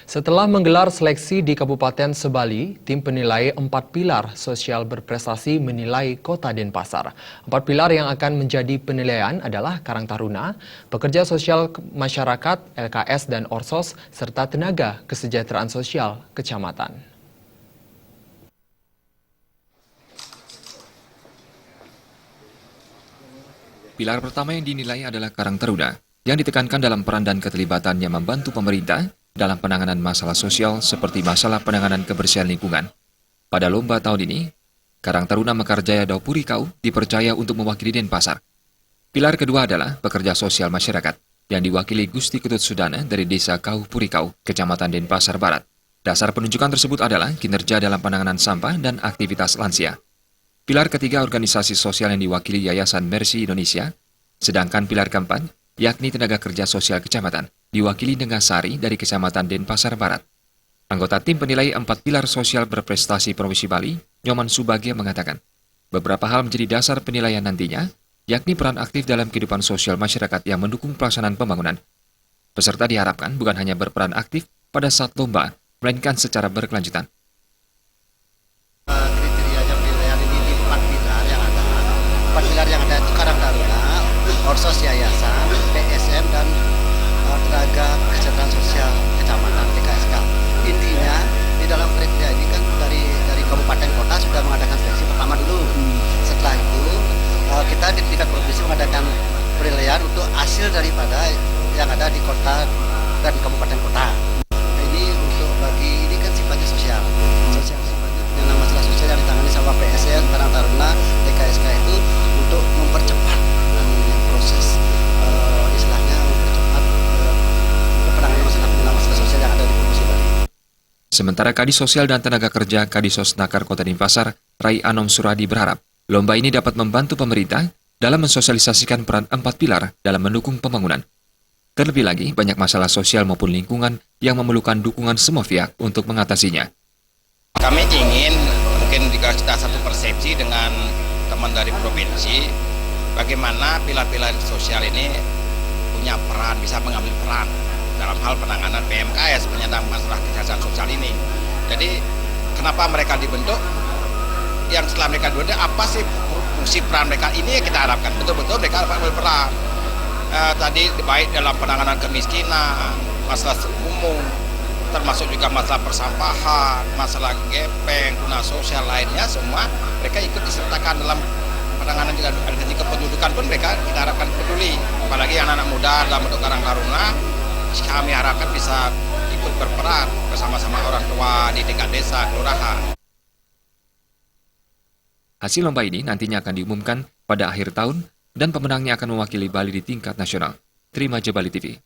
Setelah menggelar seleksi di Kabupaten Sebali, tim penilai 4 pilar sosial berprestasi menilai Kota Denpasar. 4 pilar yang akan menjadi penilaian adalah Karang Taruna, pekerja sosial masyarakat, LKS dan Orsos, serta tenaga kesejahteraan sosial kecamatan. Pilar pertama yang dinilai adalah Karang Taruna, yang ditekankan dalam peran dan keterlibatannya membantu pemerintah dalam penanganan masalah sosial seperti masalah penanganan kebersihan lingkungan. Pada lomba tahun ini, Karang Taruna Mekarjaya Dau Purikau dipercaya untuk mewakili Denpasar. Pilar kedua adalah pekerja sosial masyarakat, yang diwakili Gusti Ketut Sudana dari Desa Kau Purikau, Kecamatan Denpasar Barat. Dasar penunjukan tersebut adalah kinerja dalam penanganan sampah dan aktivitas lansia. Pilar ketiga organisasi sosial yang diwakili Yayasan Mercy Indonesia, sedangkan pilar keempat, yakni tenaga kerja sosial kecamatan, diwakili Nengasari dari Kecamatan Denpasar Barat. Anggota tim penilai 4 pilar sosial berprestasi Provinsi Bali, Nyoman Subagia mengatakan, beberapa hal menjadi dasar penilaian nantinya, yakni peran aktif dalam kehidupan sosial masyarakat yang mendukung pelaksanaan pembangunan. Peserta diharapkan bukan hanya berperan aktif pada saat lomba, melainkan secara berkelanjutan. Kriterianya penilaian ini di 4 pilar yang ada. 4 pilar yang ada itu Karang Taruna, Orsos Yayasan, PSM, dan tenaga kesejahteraan sosial kecamatan TKSK. Intinya di dalam kriteria ini kan dari kabupaten kota sudah mengadakan seleksi pertama dulu. Setelah itu kita di tingkat provinsi mengadakan penilaian untuk hasil daripada yang ada di kota dan kabupaten kota. Ini untuk bagi ini kan sifatnya sosial sifatnya masalah sosial yang ditangani sama PSM, Karang Taruna, TKSK itu untuk mempercepat proses istilahnya mempercepat untuk penanganan masalah sosial yang ada di Provinsi Bali. Sementara Kadis Sosial dan Tenaga Kerja Kadisos Nakar Kota Denpasar, Rai Anom Suradi berharap lomba ini dapat membantu pemerintah dalam mensosialisasikan peran 4 pilar dalam mendukung pembangunan. Terlebih lagi, banyak masalah sosial maupun lingkungan yang memerlukan dukungan semua pihak untuk mengatasinya. Kami ingin mungkin juga kita satu persepsi dengan teman dari provinsi, bagaimana pilar-pilar sosial ini punya peran, bisa mengambil peran dalam hal penanganan PMKS, penyandang masalah kesehatan sosial ini. Jadi kenapa mereka dibentuk? Yang setelah mereka dibentuk, apa sih fungsi peran mereka? Ini yang kita harapkan betul-betul mereka dapat berperan. Tadi baik dalam penanganan kemiskinan, masalah umum, termasuk juga masalah persampahan, masalah gepeng, guna sosial lainnya, semua mereka ikut disertakan dalam penanganan juga dari kependudukan pun mereka kita harapkan peduli. Apalagi anak-anak muda dalam bentuk Karang Taruna, kami harapkan bisa ikut berperan bersama-sama orang tua di tingkat desa, kelurahan. Hasil lomba ini nantinya akan diumumkan pada akhir tahun dan pemenangnya akan mewakili Bali di tingkat nasional. Terima Bali TV.